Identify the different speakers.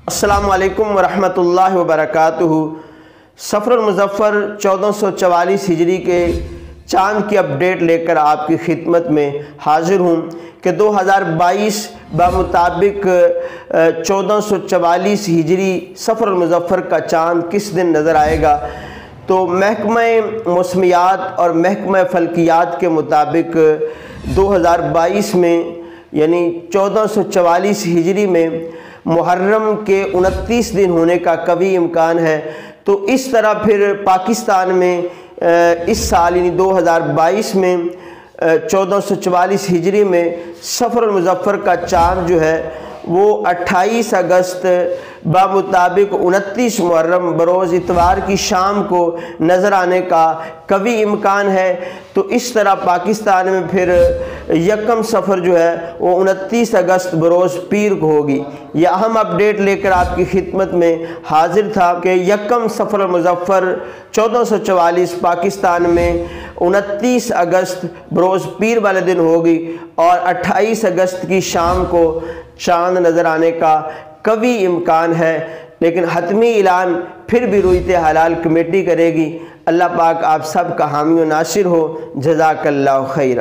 Speaker 1: السلام علیکم ورحمۃ اللہ وبرکاتہ۔ سفر المظفر 1444 ہجری کے چاند کی اپڈیٹ لے کر آپ کی خدمت میں حاضر ہوں کہ 2022 بمطابق 1444 ہجری سفر المظفر کا چاند کس دن نظر آئے گا۔ تو محکمہ موسمیات اور محکمہ فلکیات کے مطابق 2022 میں یعنی 1444 ہجری میں محرم کے 29 دن ہونے کا قوی امکان ہے۔ تو اس طرح پھر پاکستان میں اس سال یعنی 2022 میں 1444 ہجری میں سفر المظفر کا چاند جو ہے وہ 28 اگست بمطابق 29 محرم بروز اتوار کی شام کو نظر آنے کا قوی امکان ہے۔ تو اس طرح پاکستان میں پھر یکم سفر جو ہے وہ 29 اگست بروز پیر کو ہوگی۔ یہ اہم اپڈیٹ لے کر آپ کی خدمت میں حاضر تھا کہ یکم سفر المظفر 1444 پاکستان میں 29 اگست بروز پیر والے دن ہوگی اور 28 اگست کی شام کو چاند نظر آنے کا قوی امکان ہے، لیکن حتمی اعلان پھر بھی رویت حلال کمیٹی کرے گی۔ اللہ پاک آپ سب کا حامی و ناصر ہو۔ جزاک اللہ خیر۔